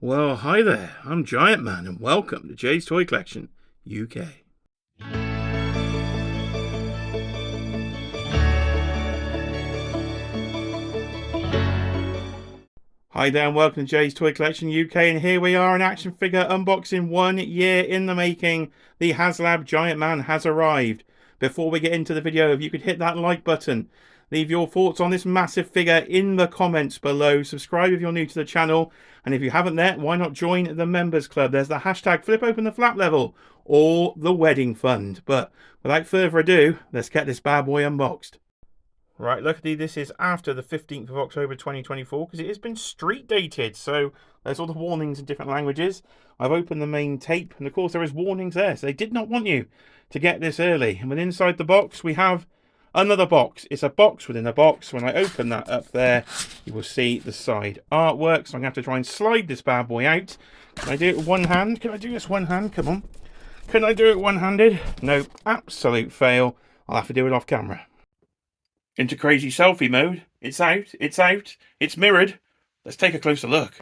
Well, hi there, I'm Giant Man and welcome to Jay's Toy Collection, UK. Hi there and welcome to Jay's Toy Collection UK, and here we are, an action figure unboxing 1 year in the making. The Haslab Giant Man has arrived. Before we get into the video, if you could hit that like button, leave your thoughts on this massive figure in the comments below. Subscribe if you're new to the channel, and if you haven't yet, why not join the members club? There's the hashtag flip open the flap level or the wedding fund. But without further ado, let's get this bad boy unboxed. Right, luckily this is after the 15th of October 2024 because it has been street dated, so there's all the warnings in different languages. I've opened the main tape and of course there is warnings there, so they did not want you to get this early. And then inside the box we have another box. It's a box within a box. When I open that up there, you will see the side artwork, so I'm going to have to try and slide this bad boy out. Can I do it with one hand? Can I do this one hand? Come on. Can I do it one-handed? No, absolute fail. I'll have to do it off camera. Into crazy selfie mode. It's out, it's mirrored. Let's take a closer look.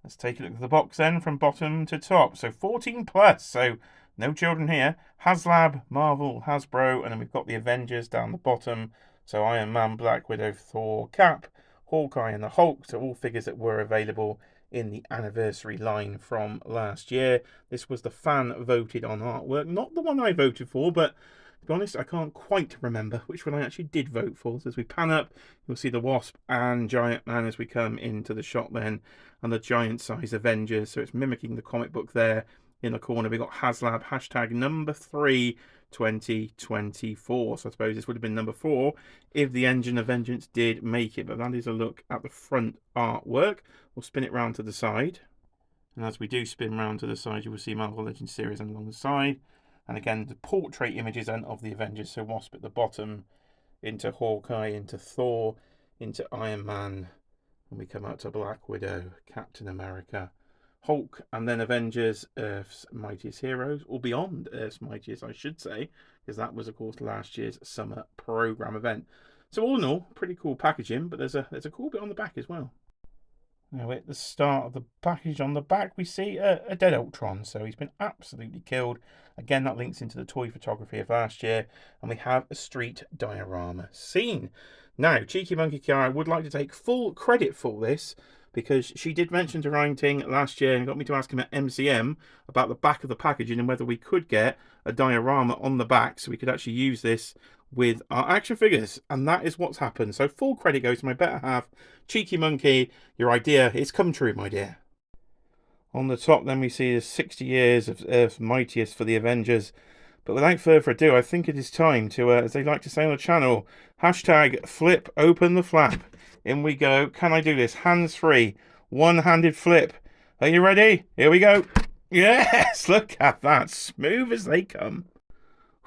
Let's take a look at the box then from bottom to top. So 14 plus, so no children here. Haslab, Marvel, Hasbro, and then we've got the Avengers down the bottom. So Iron Man, Black Widow, Thor, Cap, Hawkeye and the Hulk. So all figures that were available in the anniversary line from last year. This was the fan voted on artwork. Not the one I voted for, but to be honest, I can't quite remember which one I actually did vote for. So as we pan up, you'll see the Wasp and Giant Man as we come into the shop then, and the giant size Avengers. So it's mimicking the comic book there in the corner. We've got Haslab hashtag number 3 2024. So I suppose this would have been number 4 if the Engine of Vengeance did make it. But that is a look at the front artwork. We'll spin it round to the side. And as we do spin round to the side, you will see Marvel Legends series along the side. And again, the portrait images then of the Avengers. So Wasp at the bottom, into Hawkeye, into Thor, into Iron Man. And we come out to Black Widow, Captain America, Hulk, and then Avengers, Earth's Mightiest Heroes, or beyond Earth's Mightiest, I should say, because that was, of course, last year's summer program event. So all in all, pretty cool packaging, but there's a cool bit on the back as well. Now at the start of the package on the back we see a dead Ultron, so he's been absolutely killed. Again, that links into the toy photography of last year, and we have a street diorama scene. Now, Cheeky Monkey Kiara would like to take full credit for this, because she did mention to writing last year and got me to ask him at MCM about the back of the packaging and whether we could get a diorama on the back so we could actually use this with our action figures, and that is what's happened. So full credit goes to my better half, Cheeky Monkey. Your idea is come true, my dear. On the top then we see the 60 years of Earth's Mightiest for the Avengers. But without further ado, I think it is time to, as they like to say on the channel, hashtag flip open the flap. In we go. Can I do this? Hands free. One-handed flip. Are you ready? Here we go. Yes, look at that. Smooth as they come.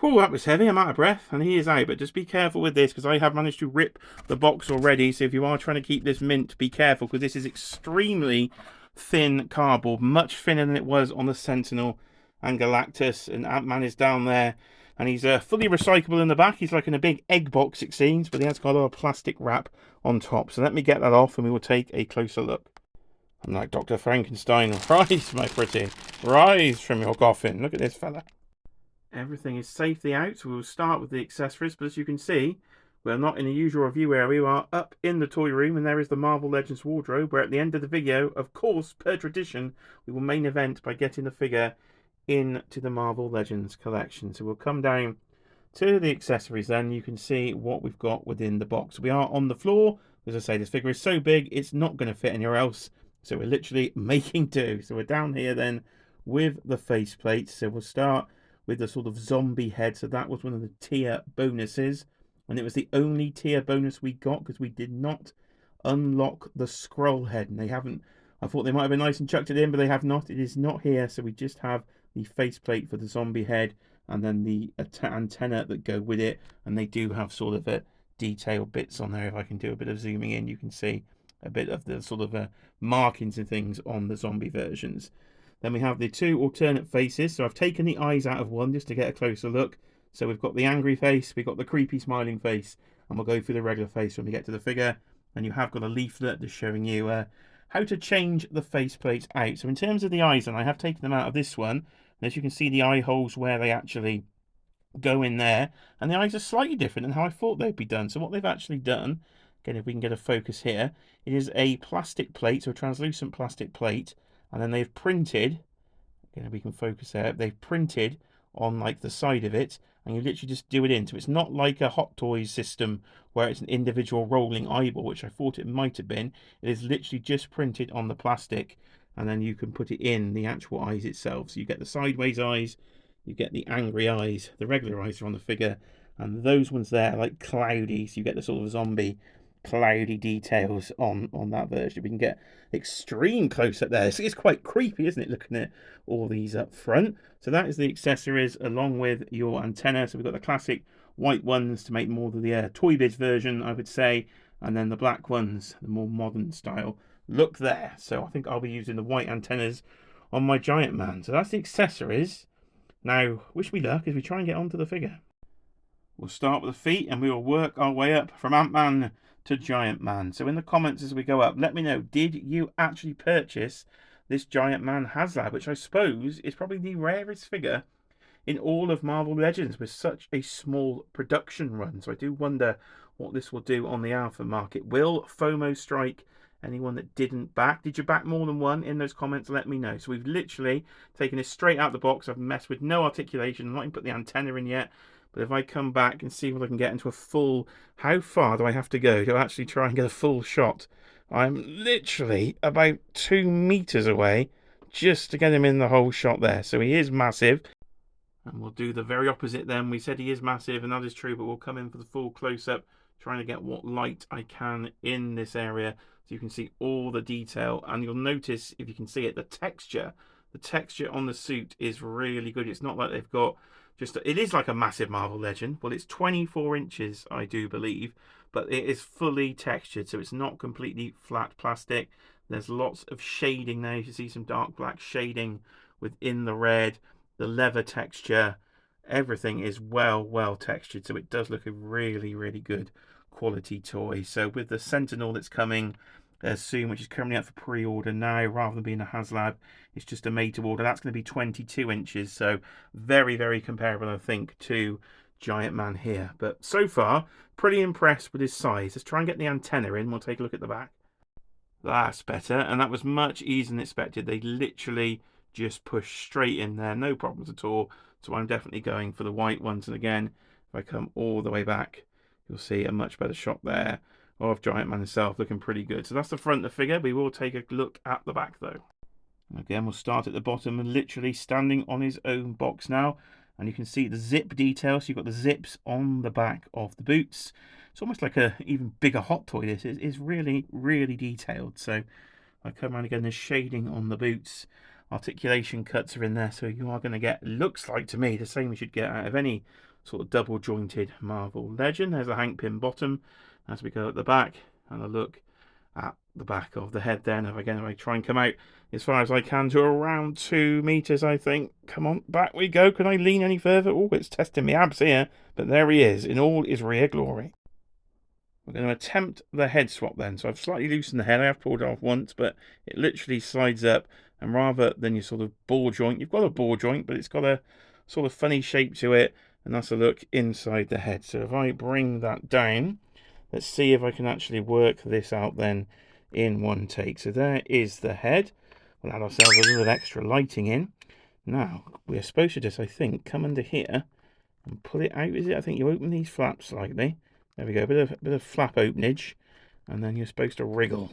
Oh, that was heavy. I'm out of breath, and he is out. But just be careful with this, because I have managed to rip the box already. So if you are trying to keep this mint, be careful, because this is extremely thin cardboard, much thinner than it was on the Sentinel and Galactus. And Ant-Man is down there, and he's fully recyclable in the back. He's like in a big egg box, it seems, but he has got a little plastic wrap on top. So let me get that off, and we will take a closer look. I'm like Dr. Frankenstein. Rise, my pretty. Rise from your coffin. Look at this fella. Everything is safely out, so we'll start with the accessories, but as you can see, we're not in the usual review area. We are up in the toy room, and there is the Marvel Legends wardrobe, where at the end of the video, of course, per tradition, we will main event by getting the figure into the Marvel Legends collection. So we'll come down to the accessories then. You can see what we've got within the box. We are on the floor. As I say, this figure is so big, it's not going to fit anywhere else. So we're literally making do. So we're down here then with the faceplates. So we'll start with the sort of zombie head. So that was one of the tier bonuses, and it was the only tier bonus we got because we did not unlock the scroll head, and they haven't. I thought they might have been nice and chucked it in, but they have not. It is not here, so we just have the faceplate for the zombie head and then the antenna that go with it, and they do have sort of a detailed bits on there. If I can do a bit of zooming in, you can see a bit of the sort of markings and things on the zombie versions. Then we have the two alternate faces. So I've taken the eyes out of one just to get a closer look. So we've got the angry face, we've got the creepy smiling face, and we'll go through the regular face when we get to the figure. And you have got a leaflet just showing you how to change the faceplates out. So in terms of the eyes, and I have taken them out of this one, and as you can see the eye holes where they actually go in there, and the eyes are slightly different than how I thought they'd be done. So what they've actually done, again, if we can get a focus here, it is a plastic plate, so a translucent plastic plate, and then they've printed, again, if we can focus there, they've printed on like the side of it, and you literally just do it in. So it's not like a Hot Toys system where it's an individual rolling eyeball, which I thought it might have been. It is literally just printed on the plastic, and then you can put it in the actual eyes itself. So you get the sideways eyes, you get the angry eyes, the regular eyes are on the figure, and those ones there like cloudy, so you get the sort of zombie cloudy details on that version. We can get extreme close up there. It's quite creepy, isn't it, looking at all these up front. So that is the accessories along with your antenna. So we've got the classic white ones to make more of the Toy Biz version, I would say, and then the black ones, the more modern style look there. So I think I'll be using the white antennas on my Giant Man. So that's the accessories. Now, wish me luck as we try and get onto the figure. We'll start with the feet and we will work our way up from Ant-Man to Giant Man. So in the comments as we go up, let me know, did you actually purchase this Giant Man Haslab, which I suppose is probably the rarest figure in all of Marvel Legends with such a small production run. So I do wonder what this will do on the alpha market. Will FOMO strike anyone that didn't back? Did you back more than one? In those comments, let me know. So we've literally taken this straight out the box. I've messed with no articulation. I'm not even put the antenna in yet. But if I come back and see if I can get into a full... How far do I have to go to actually try and get a full shot? I'm literally about 2 meters away just to get him in the whole shot there. So he is massive. And we'll do the very opposite then. We said he is massive, and that is true, but we'll come in for the full close-up, trying to get what light I can in this area so you can see all the detail. And you'll notice, if you can see it, the texture on the suit is really good. It's not like they've got just... It is like a massive Marvel Legend. Well, it's 24 inches, I do believe, but it is fully textured, so it's not completely flat plastic. There's lots of shading there. You can see some dark black shading within the red. The leather texture, everything is well textured, so it does look a really good quality toy. So with the Sentinel that's coming soon, which is currently out for pre-order now, rather than being a Haslab, it's just a made to order. That's going to be 22 inches, so very comparable, I think, to Giant Man here. But so far, pretty impressed with his size. Let's try and get the antenna in. We'll take a look at the back. That's better, and that was much easier than expected. They literally just push straight in there, no problems at all. So I'm definitely going for the white ones. And again, if I come all the way back, you'll see a much better shot there of Giant Man himself, looking pretty good. So that's the front of the figure. We will take a look at the back though. And again, we'll start at the bottom and literally standing on his own box now. And you can see the zip detail. So you've got the zips on the back of the boots. It's almost like a even bigger Hot Toy. This is really detailed. So I come around again, there's shading on the boots. Articulation cuts are in there, so you are going to get, looks like to me, the same we should get out of any sort of double jointed Marvel Legend. There's a Hank pin bottom as we go at the back, and a look at the back of the head then. If I try and come out as far as I can to around 2 meters, I think. Come on, back we go. Can I lean any further? Oh, it's testing me abs here, but there he is in all his rear glory. We're going to attempt the head swap then. So I've slightly loosened the head. I have pulled it off once, but it literally slides up. And rather than your sort of ball joint, you've got a ball joint, but it's got a sort of funny shape to it. And that's a look inside the head. So if I bring that down, let's see if I can actually work this out then in one take. So there is the head. We'll add ourselves a little extra lighting in. Now, we're supposed to just, I think, come under here and pull it out. Is it? I think you open these flaps slightly. There we go, a bit of flap openage, and then you're supposed to wriggle.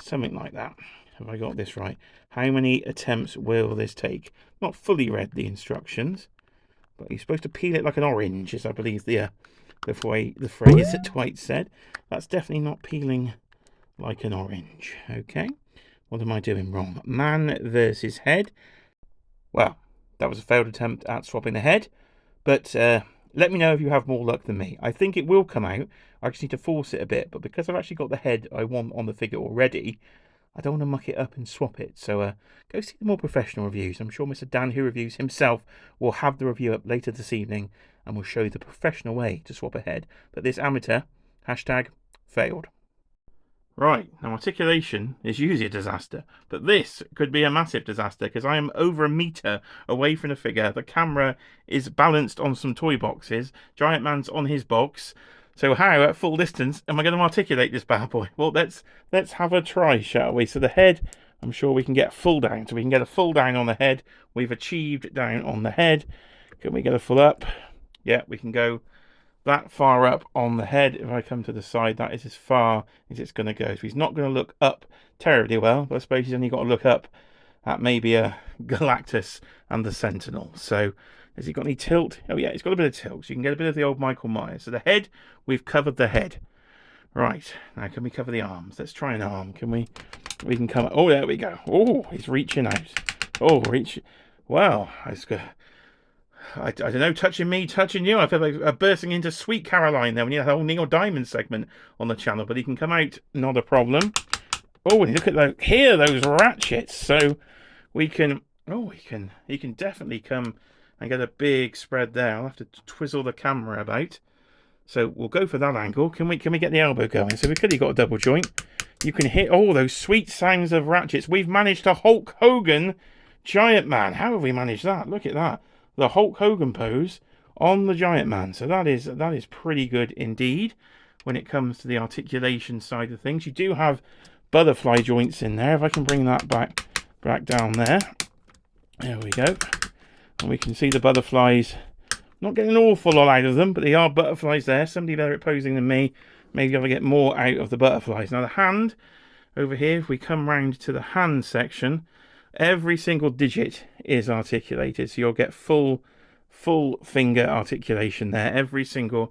Something like that. Have I got this right? How many attempts will this take? Not fully read the instructions, but you're supposed to peel it like an orange, is I believe the phrase that Dwight said. That's definitely not peeling like an orange. Okay, what am I doing wrong? Man versus head. Well, that was a failed attempt at swapping the head, but let me know if you have more luck than me. I think it will come out. I just need to force it a bit. But because I've actually got the head I want on the figure already, I don't want to muck it up and swap it. So go see the more professional reviews. I'm sure Mr. Dan, who reviews himself, will have the review up later this evening and will show you the professional way to swap a head. But this amateur, hashtag failed. Right, now articulation is usually a disaster, but this could be a massive disaster because I am over a metre away from the figure. The camera is balanced on some toy boxes. Giant Man's on his box. So how, at full distance, am I going to articulate this bad boy? Well, let's have a try, shall we? So the head, I'm sure we can get full down. So we can get a full down on the head. We've achieved down on the head. Can we get a full up? Yeah, we can go that far up on the head. If I come to the side, that is as far as it's going to go. So he's not going to look up terribly well, but I suppose he's only got to look up at maybe a Galactus and the Sentinel. So has he got any tilt? Oh yeah, he's got a bit of tilt. So you can get a bit of the old Michael Myers. So the head, we've covered the head. Right, now can we cover the arms? Let's try an arm. Can we? We can come. Oh, there we go. Oh, he's reaching out. Oh, reach. Wow, I don't know, touching me, touching you. I feel like bursting into Sweet Caroline there when you had a whole Neil Diamond segment on the channel, but he can come out, not a problem. Oh, and look at those, here, those ratchets. So we can, oh, he can definitely come and get a big spread there. I'll have to twizzle the camera about. So we'll go for that angle. Can we get the elbow going? So we've clearly got a double joint. You can hit all those sweet sounds of ratchets. We've managed to Hulk Hogan Giant Man. How have we managed that? Look at that. The Hulk Hogan pose on the Giant Man. So that is pretty good indeed when it comes to the articulation side of things. You do have butterfly joints in there. If I can bring that back down there. There we go. And we can see the butterflies. Not getting an awful lot out of them, but they are butterflies there. Somebody better at posing than me. Maybe I'll get more out of the butterflies. Now the hand over here, if we come round to the hand section, every single digit is articulated, so you'll get full finger articulation there. Every single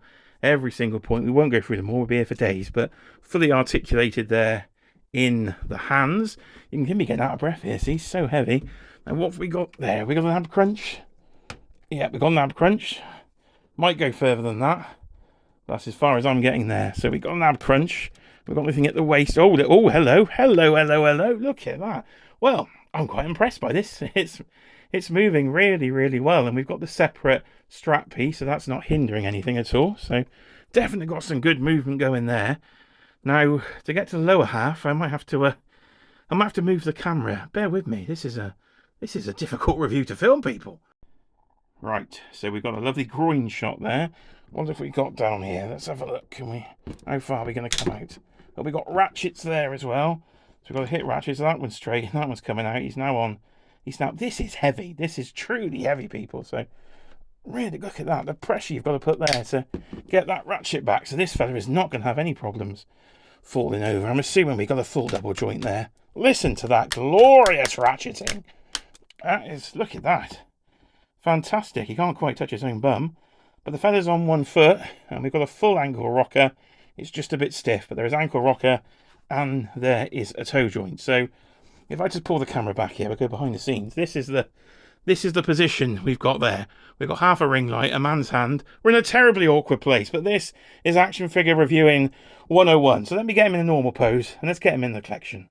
point. We won't go through them all. We'll be here for days, but fully articulated there in the hands. You can hear me getting out of breath here. See, so heavy. Now what have we got there? We got an ab crunch. Yeah, we've got an ab crunch. Might go further than that. That's as far as I'm getting there. So we've got an ab crunch. We've got anything at the waist. Oh, hello. Look at that. Well, I'm quite impressed by this. It's moving really, really well. And we've got the separate strap piece, so that's not hindering anything at all. So definitely got some good movement going there. Now, to get to the lower half, I might have to move the camera. Bear with me. This is a difficult review to film, people. Right, so we've got a lovely groin shot there. What have we got down here? Let's have a look. How far are we going to come out? Well, we've got ratchets there as well. So we've got to hit ratchets. So that one's straight, and that one's coming out. This is heavy. This is truly heavy, people. So really, look at that. The pressure you've got to put there to get that ratchet back. So this fella is not going to have any problems falling over. I'm assuming we've got a full double joint there. Listen to that glorious ratcheting. Look at that. Fantastic. He can't quite touch his own bum, but the feather's on one foot, and we've got a full ankle rocker. It's just a bit stiff, but there is ankle rocker, and there is a toe joint. So if I just pull the camera back here, we'll go behind the scenes. This is the position we've got there. We've got half a ring light, a man's hand. We're in a terribly awkward place, but this is Action Figure Reviewing 101. So let me get him in a normal pose, and let's get him in the collection.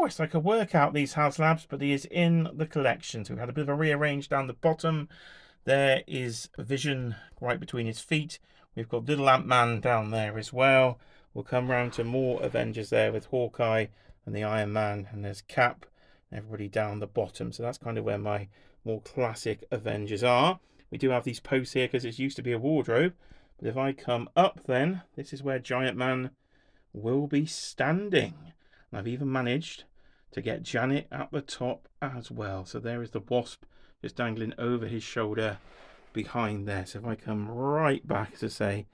It's like a workout, these Haslabs, but he is in the collection. So we've had a bit of a rearrange down the bottom. There is Vision right between his feet. We've got Little Ant-Man down there as well. We'll come round to more Avengers there with Hawkeye and the Iron Man. And there's Cap and everybody down the bottom. So that's kind of where my more classic Avengers are. We do have these posts here because it used to be a wardrobe. But if I come up then, this is where Giant Man will be standing. And I've even managed to get Janet at the top as well. So there is the Wasp just dangling over his shoulder behind there. So if I come right back, to say,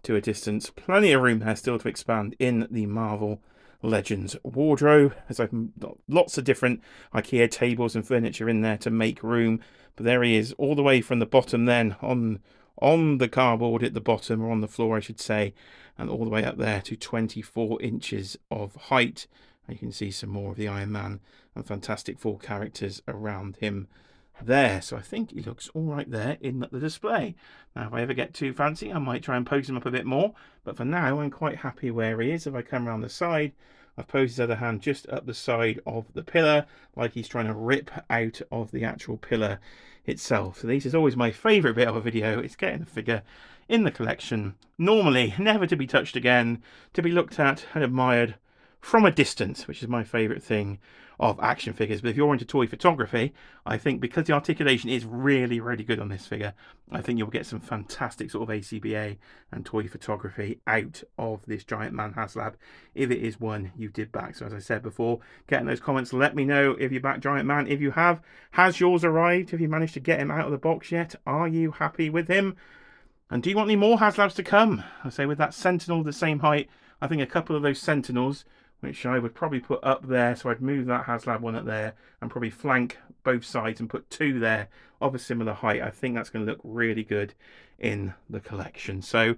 to a distance, plenty of room there still to expand in the Marvel Legends wardrobe, as I've got lots of different IKEA tables and furniture in there to make room. But there he is, all the way from the bottom then, on the cardboard at the bottom, or on the floor I should say, and all the way up there to 24 inches of height. You can see some more of the Iron Man and Fantastic Four characters around him there. So I think he looks all right there in the display. Now, if I ever get too fancy, I might try and pose him up a bit more. But for now, I'm quite happy where he is. If I come around the side, I've posed his other hand just up the side of the pillar, like he's trying to rip out of the actual pillar itself. So this is always my favourite bit of a video. It's getting the figure in the collection, normally never to be touched again, to be looked at and admired from a distance, which is my favourite thing of action figures. But if you're into toy photography, I think because the articulation is really, really good on this figure, I think you'll get some fantastic sort of ACBA and toy photography out of this Giant Man Haslab, if it is one you did back. So as I said before, get in those comments, let me know if you back Giant Man. If you have, has yours arrived? Have you managed to get him out of the box yet? Are you happy with him? And do you want any more Haslabs to come? I say with that Sentinel the same height, I think a couple of those Sentinels, which I would probably put up there, so I'd move that Haslab one up there and probably flank both sides and put two there of a similar height. I think that's going to look really good in the collection. So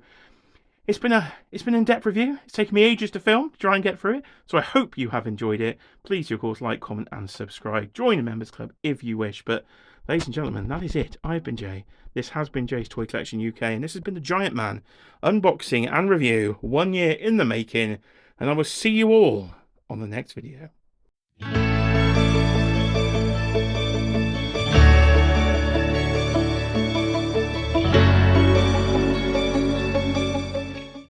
it's been an in-depth review. It's taken me ages to film, to try and get through it. So I hope you have enjoyed it. Please do, of course, like, comment and subscribe. Join the members club if you wish. But ladies and gentlemen, that is it. I've been Jay. This has been Jay's Toy Collection UK, and this has been the Giant Man unboxing and review, 1 year in the making. And I will see you all on the next video.